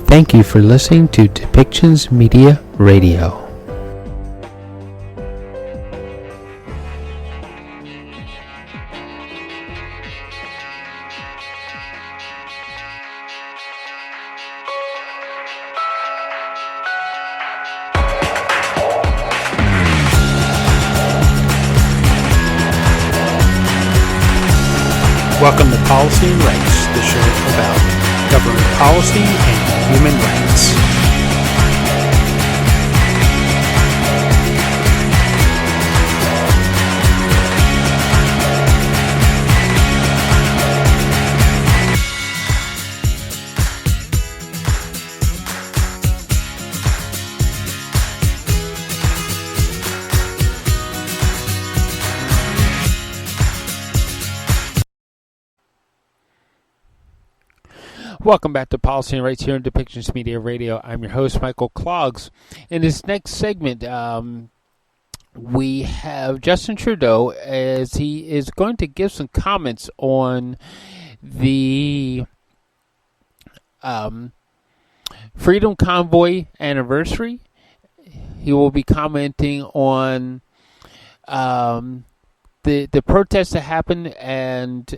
Thank you for listening to Depictions Media Radio. Welcome to Policy and Rights, the show about government policy and human rights. Welcome back to Policy and Rights here on Depictions Media Radio. I'm your host, Michael Clogs. In this next segment, we have Justin Trudeau as he is going to give some comments on the Freedom Convoy anniversary. He will be commenting on the protests that happened and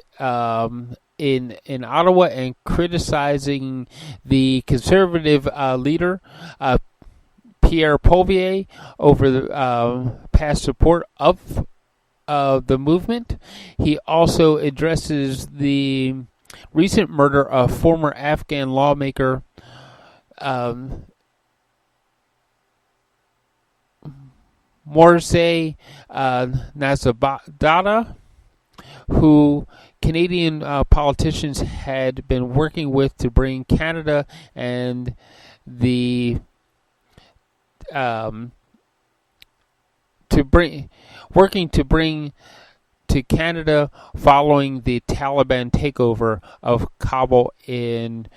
in Ottawa, and criticizing the Conservative Leader Pierre Poilievre over the past support of the movement. He also addresses the recent murder of former Afghan lawmaker Mursal Nabizada, who Canadian politicians had been working with to bring Canada and working to bring to Canada following the Taliban takeover of Kabul in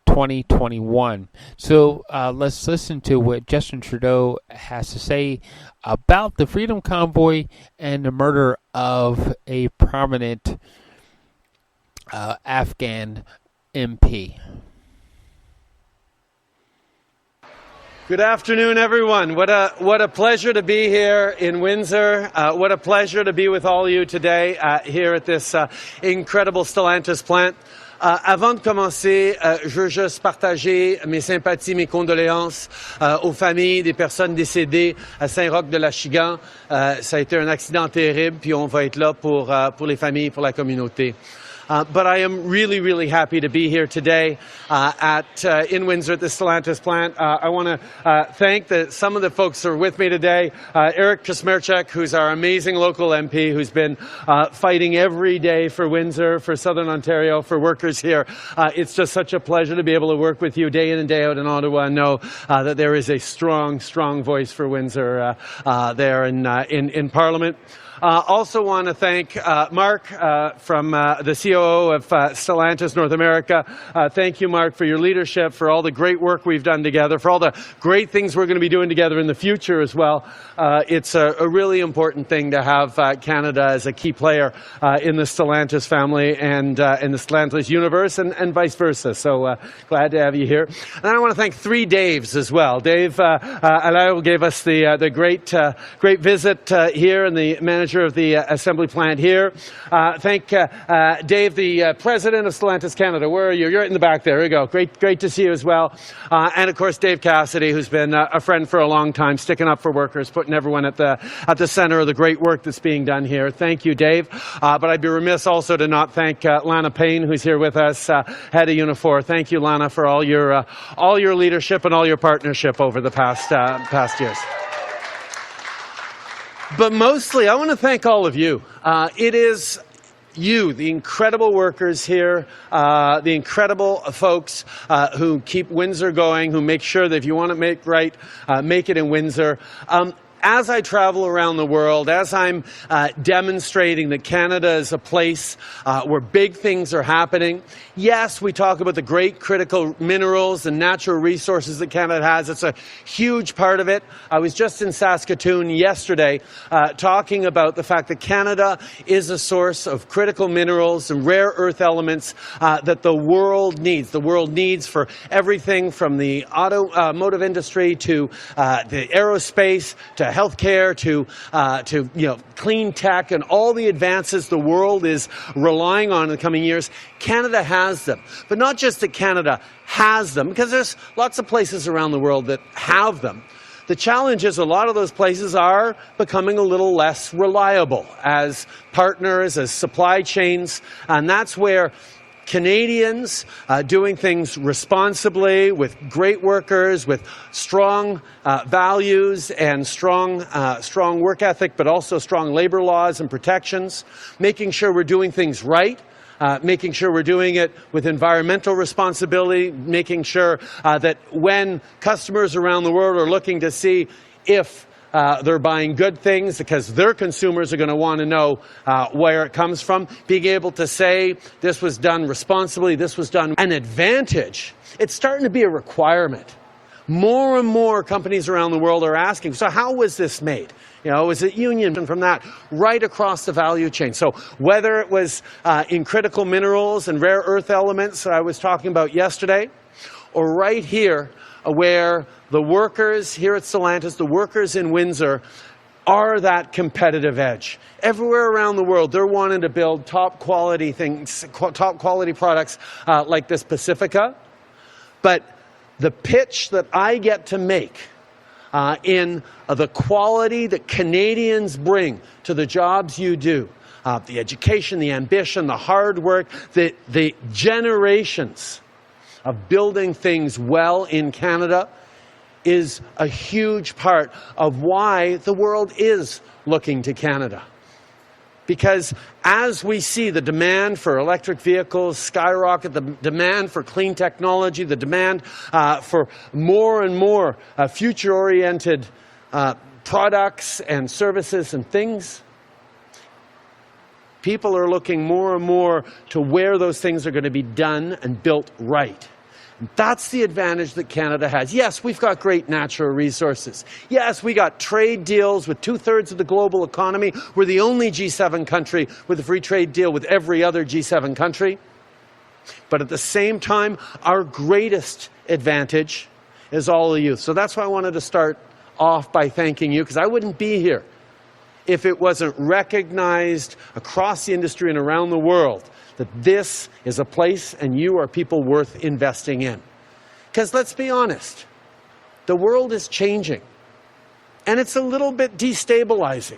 2021. So let's listen to what Justin Trudeau has to say about the Freedom Convoy and the murder of a prominent Afghan MP. Good afternoon, everyone. What a pleasure to be here in Windsor. What a pleasure to be with all of you today here at this incredible Stellantis plant. Avant de commencer, je veux juste partager mes sympathies, mes condoléances aux familles des personnes décédées à Saint-Roch-de-l'Achigan. Ça a été un accident terrible, puis on va être là pour les familles, pour la communauté. But I am really, really happy to be here today in Windsor at the Stellantis plant. I want to thank some of the folks who are with me today. Eric Krasmerchuk, who's our amazing local MP, who's been fighting every day for Windsor, for Southern Ontario, for workers here. It's just such a pleasure to be able to work with you day in and day out in Ottawa and know that there is a strong, strong voice for Windsor there in Parliament. Also want to thank Mark from the COO of Stellantis North America. Thank you, Mark, for your leadership, for all the great work we've done together, for all the great things we're going to be doing together in the future as well. It's a really important thing to have Canada as a key player in the Stellantis family and in the Stellantis universe and vice versa. So glad to have you here. And I want to thank three Daves as well. Dave Allaire gave us the great visit here, and the manager of the assembly plant here. Thank Dave, the president of Stellantis Canada. Where are you? You're right in the back there. There you go. Great to see you as well. And of course, Dave Cassidy, who's been a friend for a long time, sticking up for workers, putting everyone at the center of the great work that's being done here. Thank you, Dave. But I'd be remiss also to not thank Lana Payne, who's here with us, head of Unifor. Thank you, Lana, for all your leadership and all your partnership over the past years. But mostly, I want to thank all of you. It is you, the incredible workers here, the incredible folks who keep Windsor going, who make sure that if you want to make it in Windsor. as I travel around the world, as I'm demonstrating that Canada is a place where big things are happening, yes, we talk about the great critical minerals and natural resources that Canada has. It's a huge part of it. I was just in Saskatoon yesterday talking about the fact that Canada is a source of critical minerals and rare earth elements that the world needs. The world needs for everything from the automotive industry to the aerospace to healthcare to clean tech and all the advances the world is relying on in the coming years. Canada has them. But not just that Canada has them, because there's lots of places around the world that have them. The challenge is a lot of those places are becoming a little less reliable as partners, as supply chains, and that's where Canadians doing things responsibly with great workers, with strong values and strong work ethic, but also strong labor laws and protections, making sure we're doing things right, making sure we're doing it with environmental responsibility, making sure that when customers around the world are looking to see if they're buying good things, because their consumers are going to want to know where it comes from, being able to say this was done responsibly, this was done an advantage. It's starting to be a requirement. More and more companies around the world are asking, so how was this made? Was it union from that right across the value chain? So whether it was in critical minerals and rare earth elements that I was talking about yesterday, or right here where the workers here at Stellantis, the workers in Windsor, are that competitive edge. Everywhere around the world, they're wanting to build top quality things, top quality products like this Pacifica. But the pitch that I get to make in the quality that Canadians bring to the jobs you do, the education, the ambition, the hard work, the generations of building things well in Canada is a huge part of why the world is looking to Canada. Because as we see the demand for electric vehicles skyrocket, the demand for clean technology, the demand for more and more future-oriented products and services and things, people are looking more and more to where those things are going to be done and built right. That's the advantage that Canada has. Yes, we've got great natural resources. Yes, we got trade deals with 2/3 of the global economy. We're the only G7 country with a free trade deal with every other G7 country. But at the same time, our greatest advantage is all the youth. So that's why I wanted to start off by thanking you, because I wouldn't be here if it wasn't recognized across the industry and around the world that this is a place and you are people worth investing in. Because let's be honest, the world is changing, and it's a little bit destabilizing.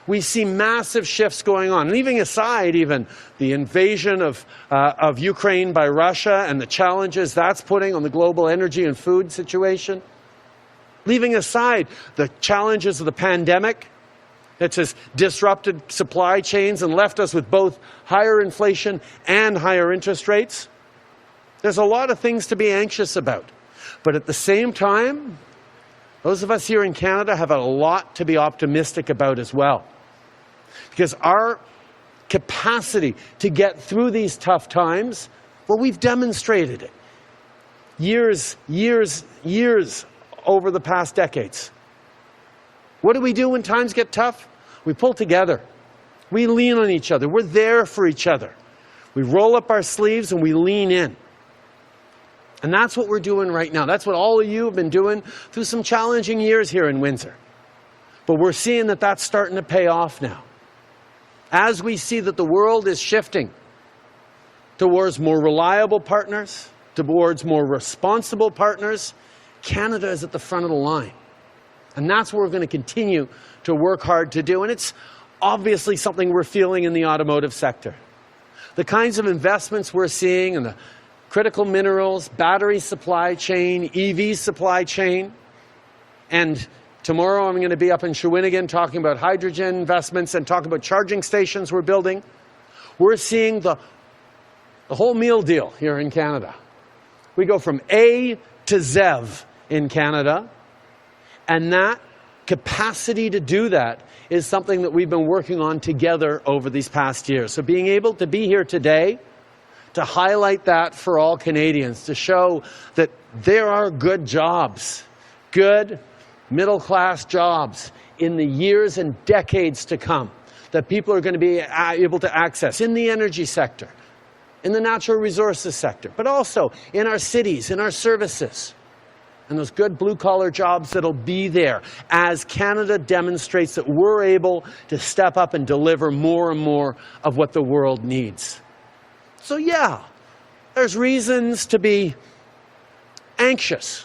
We see massive shifts going on, leaving aside even the invasion of Ukraine by Russia and the challenges that's putting on the global energy and food situation. Leaving aside the challenges of the pandemic, it has disrupted supply chains and left us with both higher inflation and higher interest rates. There's a lot of things to be anxious about. But at the same time, those of us here in Canada have a lot to be optimistic about as well. Because our capacity to get through these tough times, well, we've demonstrated it. Years over the past decades. What do we do when times get tough? We pull together. We lean on each other. We're there for each other. We roll up our sleeves and we lean in. And that's what we're doing right now. That's what all of you have been doing through some challenging years here in Windsor. But we're seeing that that's starting to pay off now. As we see that the world is shifting towards more reliable partners, towards more responsible partners, Canada is at the front of the line. And that's what we're going to continue to work hard to do. And it's obviously something we're feeling in the automotive sector. The kinds of investments we're seeing in the critical minerals, battery supply chain, EV supply chain. And tomorrow I'm going to be up in Shawinigan talking about hydrogen investments and talking about charging stations we're building. We're seeing the whole meal deal here in Canada. We go from A to ZEV in Canada. And that capacity to do that is something that we've been working on together over these past years. So being able to be here today to highlight that for all Canadians, to show that there are good jobs, good middle-class jobs in the years and decades to come that people are going to be able to access in the energy sector, in the natural resources sector, but also in our cities, in our services, and those good blue-collar jobs that'll be there as Canada demonstrates that we're able to step up and deliver more and more of what the world needs. So yeah, there's reasons to be anxious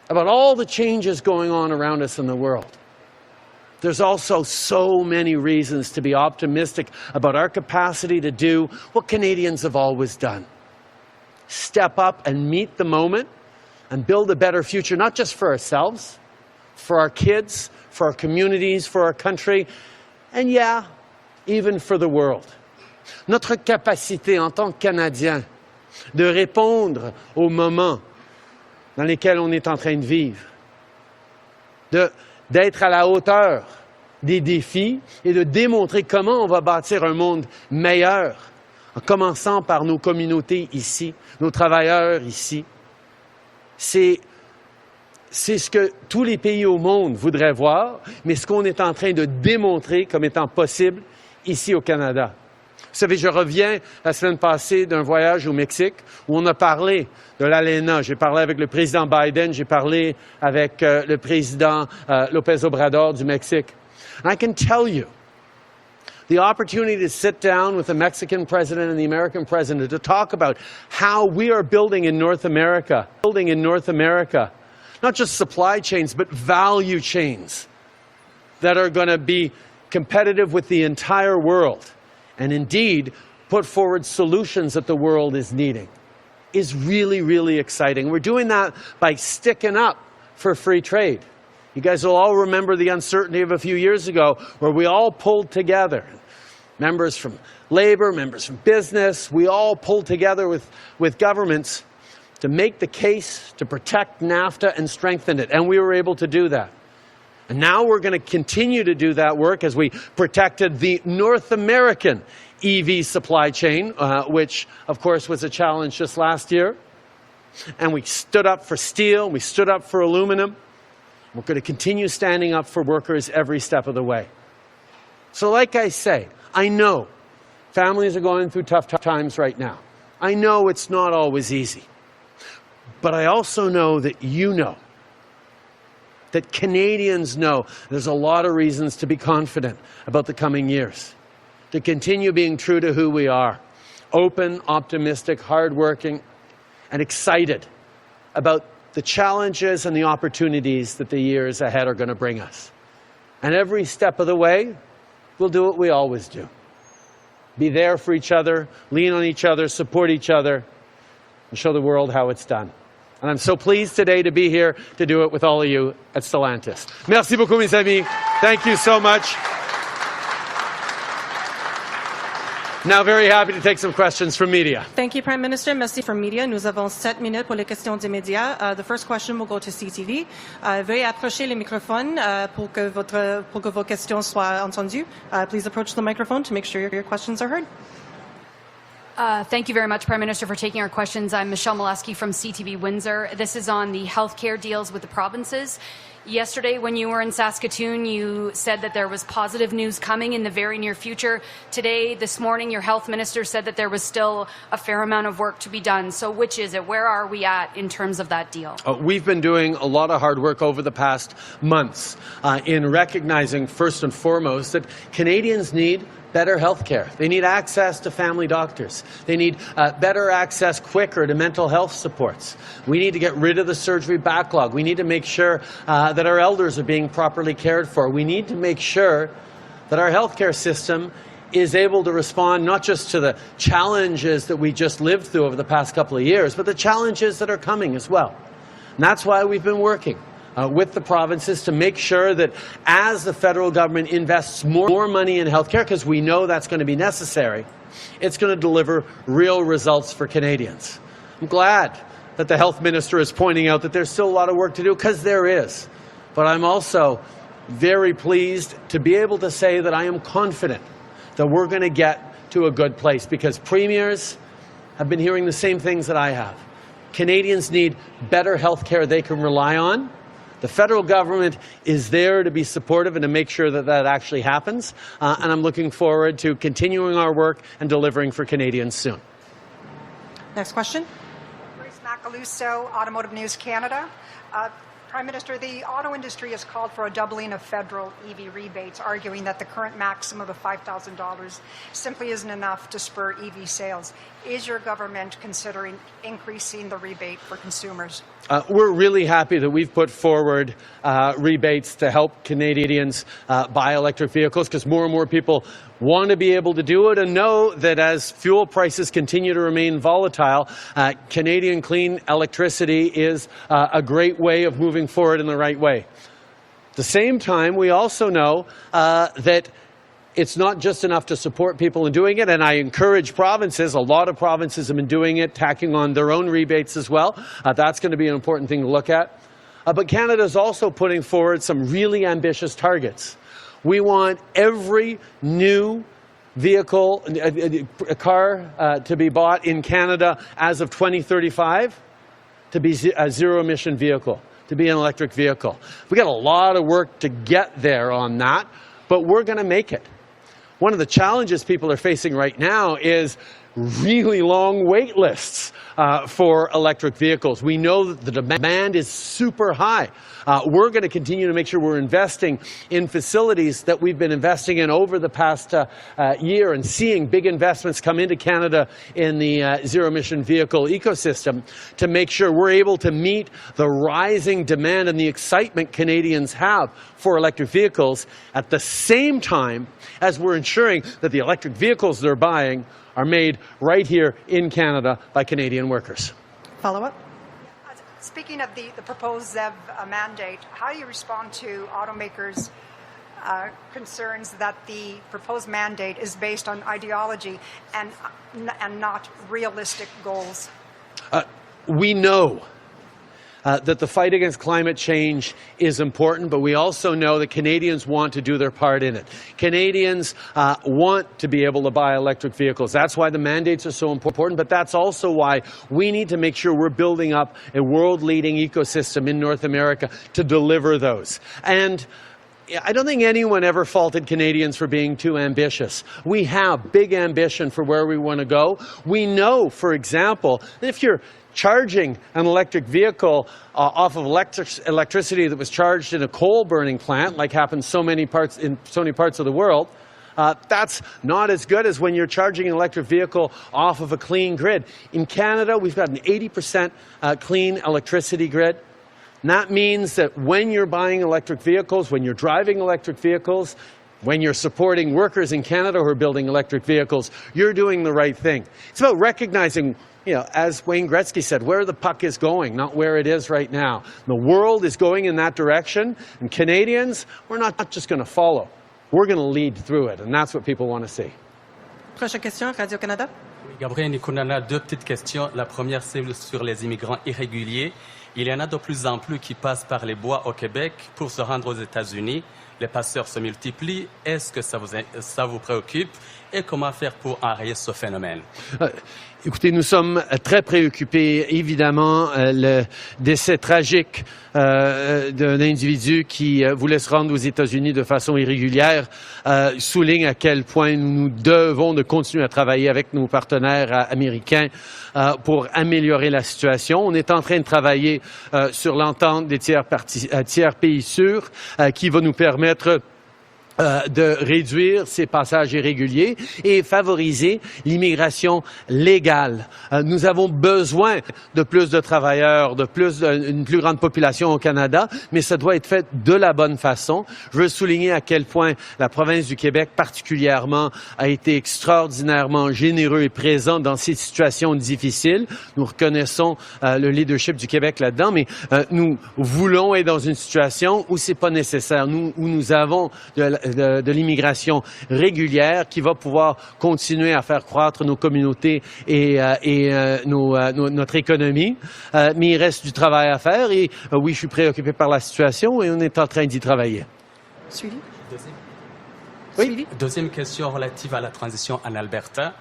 about all the changes going on around us in the world. There's also so many reasons to be optimistic about our capacity to do what Canadians have always done. Step up and meet the moment and build a better future, not just for ourselves, for our kids, for our communities, for our country, and yeah, even for the world. Notre capacité en tant que Canadiens de répondre aux moments dans lesquels on est en train de vivre, d'être à la hauteur des défis et de démontrer comment on va bâtir un monde meilleur, en commençant par nos communautés ici, nos travailleurs ici. C'est ce que tous les pays au monde voudraient voir, mais ce qu'on est en train de démontrer comme étant possible ici au Canada. Vous savez, je reviens la semaine passée d'un voyage au Mexique où on a parlé de l'ALENA. J'ai parlé avec le président Biden, j'ai parlé avec le président López Obrador du Mexique. And I can tell you, the opportunity to sit down with the Mexican president and the American president to talk about how we are building in North America, not just supply chains, but value chains that are going to be competitive with the entire world, and indeed put forward solutions that the world is needing, is really, really exciting. We're doing that by sticking up for free trade. You guys will all remember the uncertainty of a few years ago where we all pulled together. Members from labor, members from business, we all pulled together with governments to make the case to protect NAFTA and strengthen it, and we were able to do that. And now we're going to continue to do that work as we protected the North American EV supply chain, which, of course, was a challenge just last year. And we stood up for steel, we stood up for aluminum. We're going to continue standing up for workers every step of the way. So like I say, I know families are going through tough times right now. I know it's not always easy. But I also know that you know, that Canadians know there's a lot of reasons to be confident about the coming years, to continue being true to who we are, open, optimistic, hardworking, and excited about the challenges and the opportunities that the years ahead are going to bring us. And every step of the way, we'll do what we always do. Be there for each other, lean on each other, support each other, and show the world how it's done. And I'm so pleased today to be here to do it with all of you at Stellantis. Merci beaucoup, mes amis. Thank you so much. Now, very happy to take some questions from media. Thank you, Prime Minister. Merci from media. Nous avons 7 minutes pour les questions des médias. The first question will go to CTV. Veuillez approcher les microphones pour que vos questions soient entendues. Please approach the microphone to make sure your questions are heard. Thank you very much, Prime Minister, for taking our questions. I'm Michelle Molesky from CTV Windsor. This is on the healthcare deals with the provinces. Yesterday, when you were in Saskatoon, you said that there was positive news coming in the very near future. Today, this morning, your health minister said that there was still a fair amount of work to be done. So which is it? Where are we at in terms of that deal? We've been doing a lot of hard work over the past months in recognizing, first and foremost, that Canadians need better health care. They need access to family doctors. They need better access quicker to mental health supports. We need to get rid of the surgery backlog. We need to make sure that our elders are being properly cared for. We need to make sure that our healthcare system is able to respond not just to the challenges that we just lived through over the past couple of years, but the challenges that are coming as well. And that's why we've been working with the provinces to make sure that as the federal government invests more money in healthcare, because we know that's going to be necessary, it's going to deliver real results for Canadians. I'm glad that the health minister is pointing out that there's still a lot of work to do, because there is. But I'm also very pleased to be able to say that I am confident that we're going to get to a good place, because premiers have been hearing the same things that I have. Canadians need better health care they can rely on. The federal government is there to be supportive and to make sure that that actually happens. And I'm looking forward to continuing our work and delivering for Canadians soon. Next question. Bruce Macaluso, Automotive News Canada. Prime Minister, the auto industry has called for a doubling of federal EV rebates, arguing that the current maximum of $5,000 simply isn't enough to spur EV sales. Is your government considering increasing the rebate for consumers? We're really happy that we've put forward rebates to help Canadians buy electric vehicles, because more and more people want to be able to do it and know that as fuel prices continue to remain volatile, Canadian clean electricity is a great way of moving forward in the right way. At the same time, we also know that it's not just enough to support people in doing it, and I encourage provinces, a lot of provinces have been doing it, tacking on their own rebates as well. That's going to be an important thing to look at. But Canada is also putting forward some really ambitious targets. We want every new vehicle, a car to be bought in Canada as of 2035 to be a zero-emission vehicle, to be an electric vehicle. We got a lot of work to get there on that, but we're going to make it. One of the challenges people are facing right now is really long wait lists for electric vehicles. We know that the demand is super high. We're going to continue to make sure we're investing in facilities that we've been investing in over the past year, and seeing big investments come into Canada in the zero-emission vehicle ecosystem to make sure we're able to meet the rising demand and the excitement Canadians have for electric vehicles, at the same time as we're ensuring that the electric vehicles they're buying are made right here in Canada by Canadian workers. Follow-up. Speaking of the proposed ZEV mandate, how do you respond to automakers' concerns that the proposed mandate is based on ideology and not realistic goals? We know that the fight against climate change is important, but we also know that Canadians want to do their part in it. Canadians want to be able to buy electric vehicles. That's why the mandates are so important, but that's also why we need to make sure we're building up a world-leading ecosystem in North America to deliver those. And I don't think anyone ever faulted Canadians for being too ambitious. We have big ambition for where we want to go. We know, for example, that if you're charging an electric vehicle off of electricity that was charged in a coal-burning plant, like happens in so many parts of the world, that's not as good as when you're charging an electric vehicle off of a clean grid. In Canada, we've got an 80% clean electricity grid. And that means that when you're buying electric vehicles, when you're driving electric vehicles, when you're supporting workers in Canada who are building electric vehicles, you're doing the right thing. It's about recognizing, as Wayne Gretzky said, where the puck is going, not where it is right now. The world is going in that direction, and Canadians, we're not just going to follow. We're going to lead through it, and that's what people want to see. Prochaine question, Radio-Canada. Gabriel Nicolas, deux petites questions. La première, c'est sur les immigrants irréguliers. Il y en a de plus en plus qui passent par les bois au Québec pour se rendre aux États-Unis. Les passeurs se multiplient. Est-ce que ça vous préoccupe? Et comment faire pour enrayer ce phénomène? Écoutez, nous sommes très préoccupés, évidemment. Le décès tragique d'un individu qui voulait se rendre aux États-Unis de façon irrégulière souligne à quel point nous devons de continuer à travailler avec nos partenaires américains pour améliorer la situation. On est en train de travailler sur l'entente des tiers pays sûrs qui va nous permettre de réduire ces passages irréguliers et favoriser l'immigration légale. Nous avons besoin de plus de travailleurs, une plus grande population au Canada, mais ça doit être fait de la bonne façon. Je veux souligner à quel point la province du Québec particulièrement a été extraordinairement généreux et présent dans ces situations difficiles. Nous reconnaissons le leadership du Québec là-dedans, mais nous voulons être dans une situation où c'est pas nécessaire, où nous avons de l'immigration régulière qui va pouvoir continuer à faire croître nos communautés et notre économie. Mais il reste du travail à faire et oui, je suis préoccupé par la situation et on est en train d'y travailler. Suivi? Oui. Suivi? Deuxième question relative à la transition en Alberta.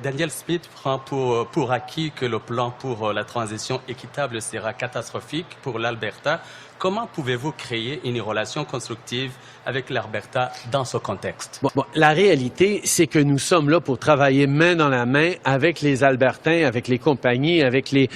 Daniel Smith prend pour acquis que le plan pour la transition équitable sera catastrophique pour l'Alberta. Comment pouvez-vous créer une relation constructive avec l'Alberta dans ce contexte? Bon, la réalité, c'est que nous sommes là pour travailler main dans la main avec les Albertains, avec les compagnies, avec les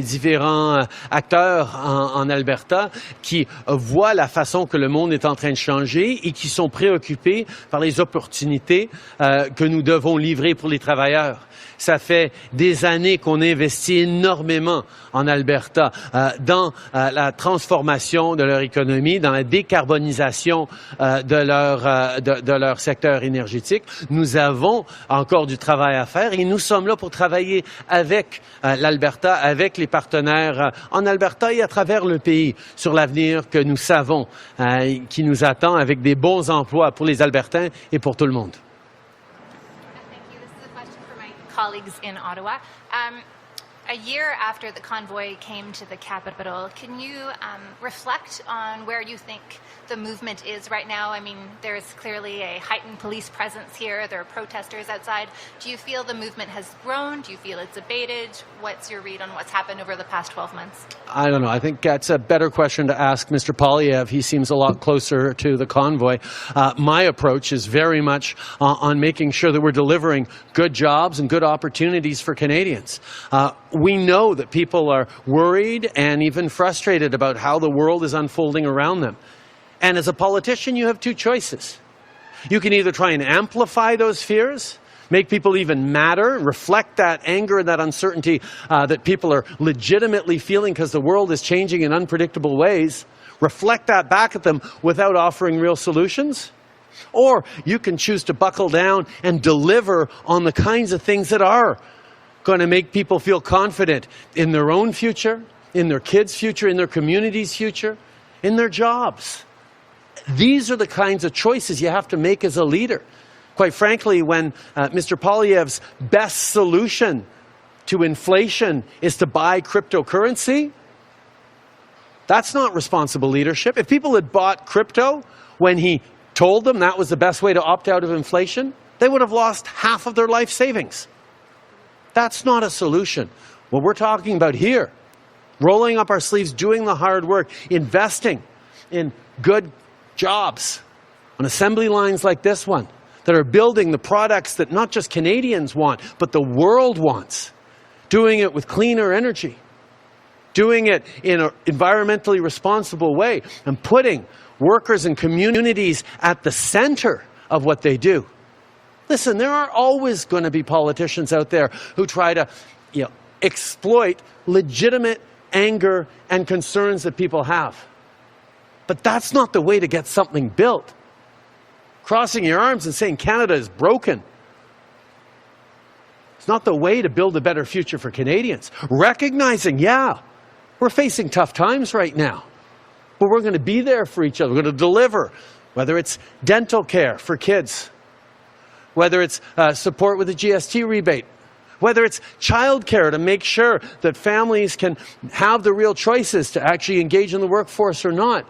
différents acteurs en Alberta qui voient la façon que le monde est en train de changer et qui sont préoccupés par les opportunités que nous devons livrer pour les travailleurs. Ça fait des années qu'on investit énormément en Alberta dans la transformation de leur économie, dans la décarbonisation de leur secteur énergétique. Nous avons encore du travail à faire et nous sommes là pour travailler avec l'Alberta, avec les partenaires en Alberta et à travers le pays sur l'avenir que nous savons qui nous attend avec des bons emplois pour les Albertains et pour tout le monde. Colleagues in Ottawa. A year after the convoy came to the capital, can you reflect on where you think the movement is right now? I mean, there's clearly a heightened police presence here. There are protesters outside. Do you feel the movement has grown? Do you feel it's abated? What's your read on what's happened over the past 12 months? I don't know. I think that's a better question to ask Mr. Poilievre. He seems a lot closer to the convoy. My approach is very much on making sure that we're delivering good jobs and good opportunities for Canadians. We know that people are worried and even frustrated about how the world is unfolding around them. And as a politician, you have two choices. You can either try and amplify those fears, make people even madder, reflect that anger and that uncertainty that people are legitimately feeling because the world is changing in unpredictable ways, reflect that back at them without offering real solutions. Or you can choose to buckle down and deliver on the kinds of things that are going to make people feel confident in their own future, in their kids' future, in their community's future, in their jobs. These are the kinds of choices you have to make as a leader. Quite frankly, when Mr. Poilievre's best solution to inflation is to buy cryptocurrency, that's not responsible leadership. If people had bought crypto when he told them that was the best way to opt out of inflation, they would have lost half of their life savings. That's not a solution. What we're talking about here, rolling up our sleeves, doing the hard work, investing in good jobs on assembly lines like this one that are building the products that not just Canadians want, but the world wants. Doing it with cleaner energy. Doing it in an environmentally responsible way and putting workers and communities at the center of what they do. Listen, there are always going to be politicians out there who try to, exploit legitimate anger and concerns that people have. But that's not the way to get something built. Crossing your arms and saying Canada is broken. It's not the way to build a better future for Canadians. Recognizing, we're facing tough times right now. But we're going to be there for each other. We're going to deliver, whether it's dental care for kids, whether it's support with the GST rebate, whether it's childcare to make sure that families can have the real choices to actually engage in the workforce or not.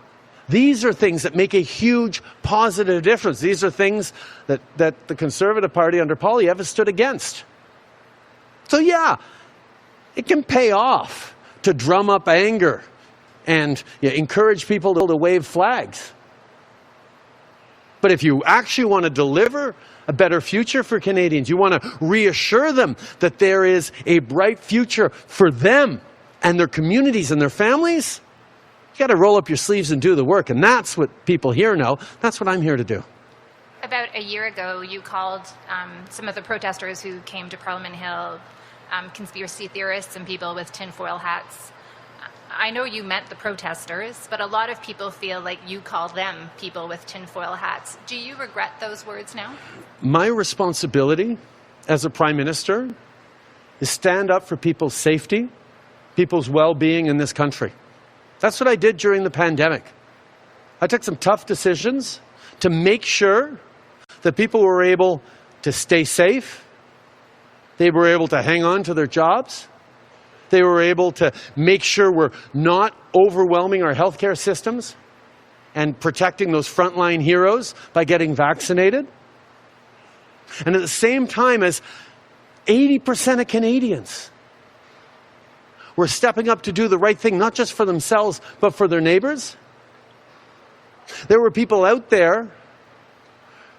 These are things that make a huge positive difference. These are things that the Conservative Party under Poilievre has stood against. So it can pay off to drum up anger and encourage people to wave flags. But if you actually want to deliver a better future for Canadians, you want to reassure them that there is a bright future for them and their communities and their families, you got to roll up your sleeves and do the work. And that's what people here know. That's what I'm here to do. About a year ago, you called some of the protesters who came to Parliament Hill conspiracy theorists and people with tinfoil hats. I know you meant the protesters, but a lot of people feel like you call them people with tinfoil hats. Do you regret those words now? My responsibility as a Prime Minister is stand up for people's safety, people's well-being in this country. That's what I did during the pandemic. I took some tough decisions to make sure that people were able to stay safe, they were able to hang on to their jobs, they were able to make sure we're not overwhelming our healthcare systems. and protecting those frontline heroes by getting vaccinated. And at the same time as 80% of Canadians were stepping up to do the right thing, not just for themselves, but for their neighbors. There were people out there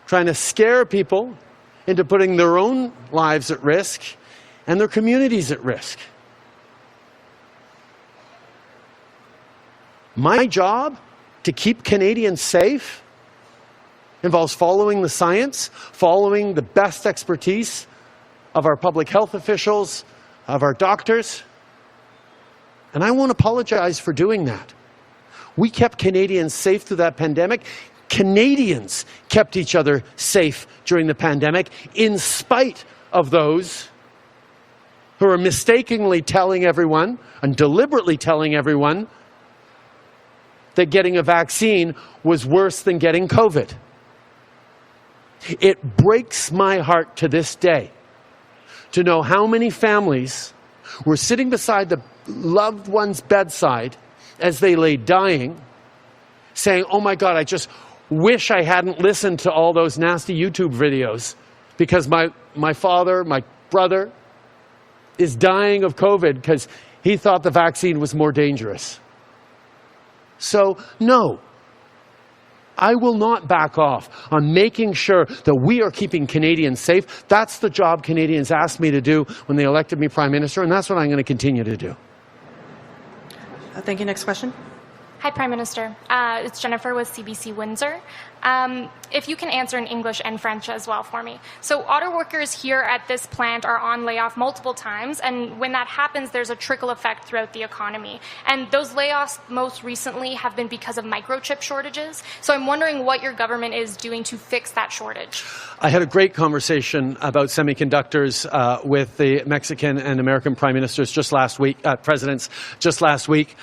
trying to scare people into putting their own lives at risk and their communities at risk. My job to keep Canadians safe involves following the science, following the best expertise of our public health officials, of our doctors. And I won't apologize for doing that. We kept Canadians safe through that pandemic. Canadians kept each other safe during the pandemic in spite of those who are mistakenly telling everyone and deliberately telling everyone that getting a vaccine was worse than getting COVID. It breaks my heart to this day to know how many families were sitting beside the loved one's bedside as they lay dying, saying, "Oh my God, I just wish I hadn't listened to all those nasty YouTube videos because my father, my brother, is dying of COVID because he thought the vaccine was more dangerous." So, no, I will not back off on making sure that we are keeping Canadians safe. That's the job Canadians asked me to do when they elected me Prime Minister, and that's what I'm going to continue to do. Thank you. Next question. Hi, Prime Minister. It's Jennifer with CBC Windsor. If you can answer in English and French as well for me. So auto workers here at this plant are on layoff multiple times, and when that happens, there's a trickle effect throughout the economy. And those layoffs most recently have been because of microchip shortages. So I'm wondering what your government is doing to fix that shortage. I had a great conversation about semiconductors with the Mexican and American prime ministers presidents just last week,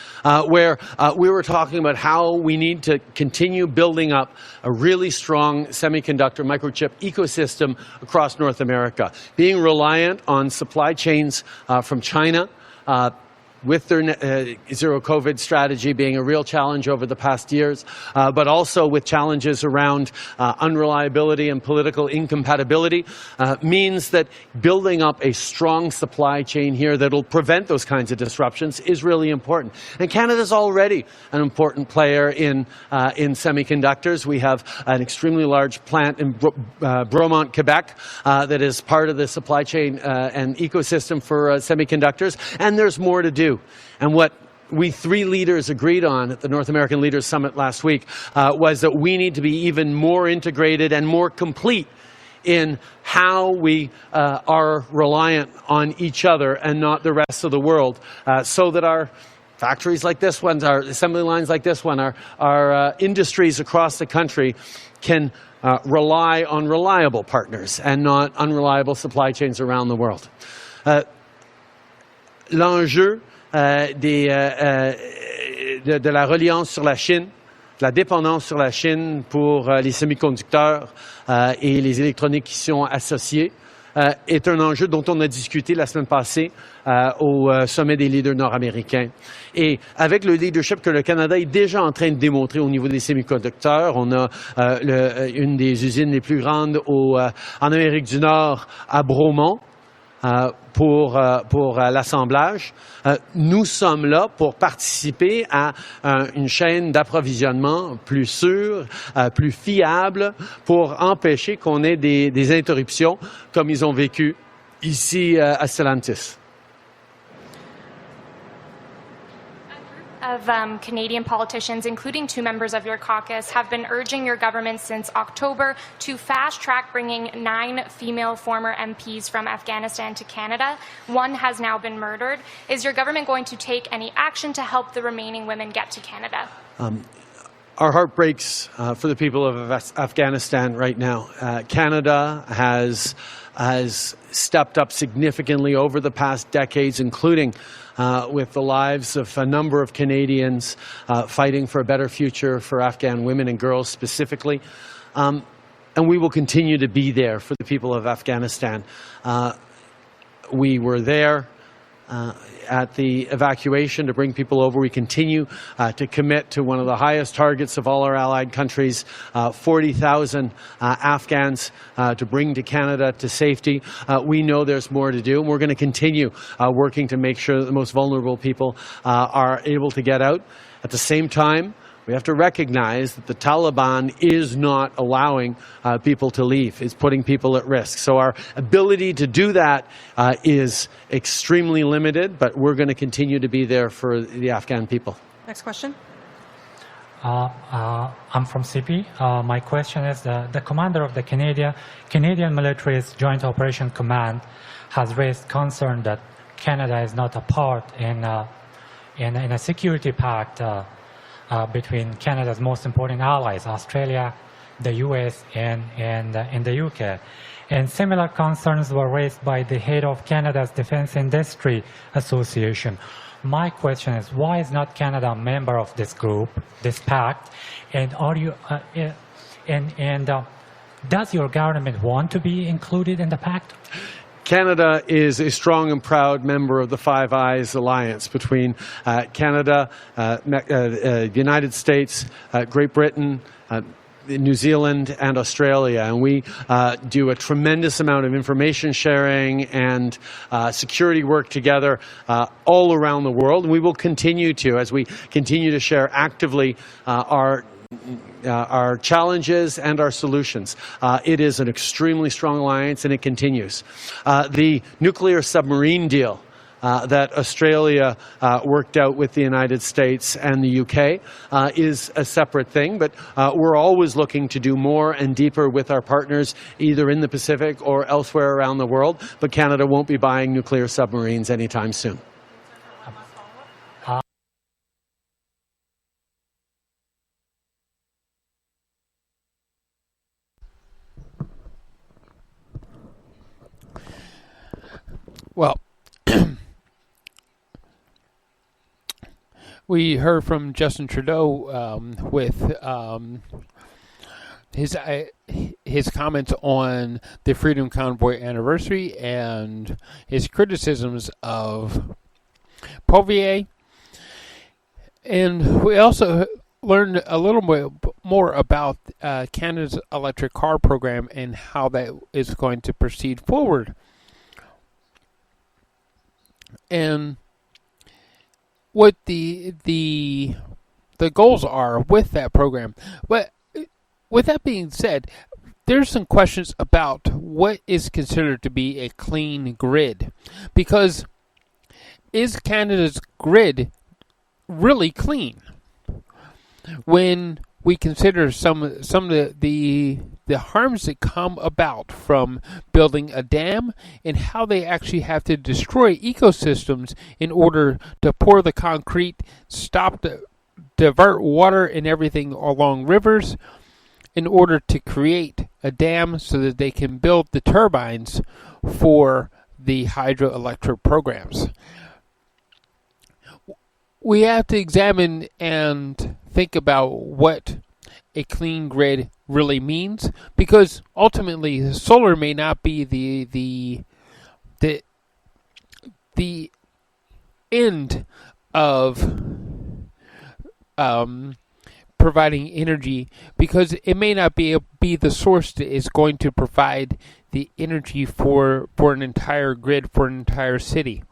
where we were talking about how we need to continue building up a really strong semiconductor microchip ecosystem across North America. Being reliant on supply chains from China, with their zero COVID strategy being a real challenge over the past years, but also with challenges around unreliability and political incompatibility, means that building up a strong supply chain here that will prevent those kinds of disruptions is really important. And Canada's already an important player in semiconductors. We have an extremely large plant in Bromont, Quebec, that is part of the supply chain and ecosystem for semiconductors, and there's more to do. And what we three leaders agreed on at the North American Leaders Summit last week was that we need to be even more integrated and more complete in how we are reliant on each other and not the rest of the world, so that our factories like this one, our assembly lines like this one, our industries across the country can rely on reliable partners and not unreliable supply chains around the world. L'enjeu de la reliance sur la Chine, de la dépendance sur la Chine pour les semi-conducteurs et les électroniques qui sont associés est un enjeu dont on a discuté la semaine passée au sommet des leaders nord-américains. Et avec le leadership que le Canada est déjà en train de démontrer au niveau des semi-conducteurs, on a une des usines les plus grandes en Amérique du Nord à Bromont, pour l'assemblage. Nous sommes là pour participer à une chaîne d'approvisionnement plus sûre, plus fiable, pour empêcher qu'on ait des interruptions comme ils ont vécu ici à Stellantis. Of Canadian politicians, including 2 members of your caucus, have been urging your government since October to fast-track bringing 9 female former MPs from Afghanistan to Canada. 1 has now been murdered. Is your government going to take any action to help the remaining women get to Canada? Our heart breaks for the people of Afghanistan right now. Canada has stepped up significantly over the past decades, including with the lives of a number of Canadians fighting for a better future for Afghan women and girls specifically. And we will continue to be there for the people of Afghanistan. We were there at the evacuation to bring people over. We continue to commit to one of the highest targets of all our allied countries, 40,000 Afghans to bring to Canada to safety. We know there's more to do, and we're going to continue working to make sure that the most vulnerable people are able to get out. At the same time, we have to recognize that the Taliban is not allowing people to leave. It's putting people at risk. So our ability to do that is extremely limited, but we're going to continue to be there for the Afghan people. Next question. I'm from CP. My question is, the commander of the Canadian military's Joint Operation Command has raised concern that Canada is not a part in a security pact between Canada's most important allies, Australia, the US, and the UK. And similar concerns were raised by the head of Canada's Defence Industry Association. My question is, why is not Canada a member of this group, this pact? And are you does your government want to be included in the pact? Canada is a strong and proud member of the Five Eyes alliance between Canada, the United States, Great Britain, New Zealand, and Australia. And we do a tremendous amount of information sharing and security work together all around the world. And we will continue to, as we continue to share actively our challenges and our solutions. It is an extremely strong alliance, and it continues. The nuclear submarine deal that Australia worked out with the United States and the UK is a separate thing, but we're always looking to do more and deeper with our partners, either in the Pacific or elsewhere around the world, but Canada won't be buying nuclear submarines anytime soon. Well, we heard from Justin Trudeau with his comments on the Freedom Convoy anniversary and his criticisms of Poilievre. And we also learned a little bit more about Canada's electric car program and how that is going to proceed forward. And what the goals are with that program. But with that being said, there's some questions about what is considered to be a clean grid. Because is Canada's grid really clean? When we consider some of the harms that come about from building a dam and how they actually have to destroy ecosystems in order to pour the concrete, divert water and everything along rivers in order to create a dam so that they can build the turbines for the hydroelectric programs. We have to examine and think about what a clean grid really means, because ultimately solar may not be the end of providing energy, because it may not be the source that is going to provide the energy for an entire grid, for an entire city.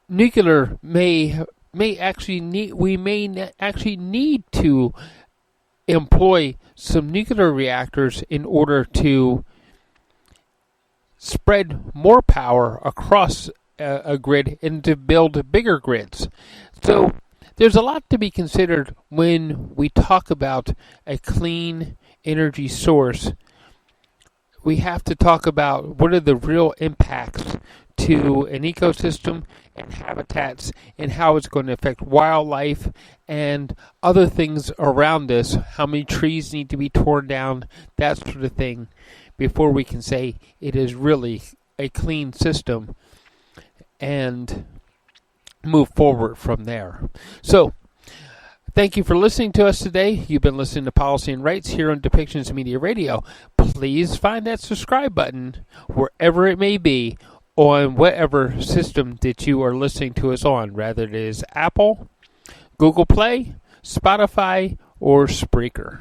Nuclear may actually need to employ some nuclear reactors in order to spread more power across a grid and to build bigger grids. So there's a lot to be considered when we talk about a clean energy source. We have to talk about what are the real impacts to an ecosystem and habitats, and how it's going to affect wildlife and other things around us, how many trees need to be torn down, that sort of thing, before we can say it is really a clean system and move forward from there. So, Thank you for listening to us today. You've been listening to Policy and Rights here on Depictions Media Radio. Please find that subscribe button wherever it may be on whatever system that you are listening to us on, whether it is Apple, Google Play, Spotify, or Spreaker.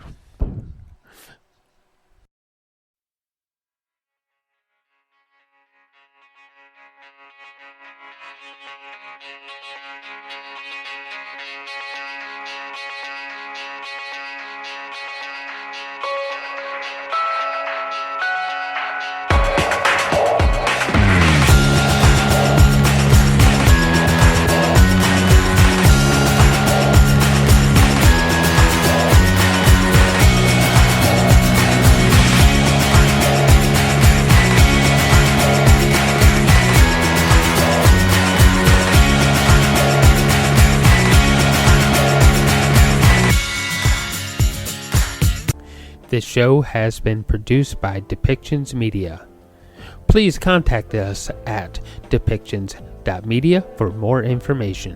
This show has been produced by Depictions Media. Please contact us at depictions.media for more information.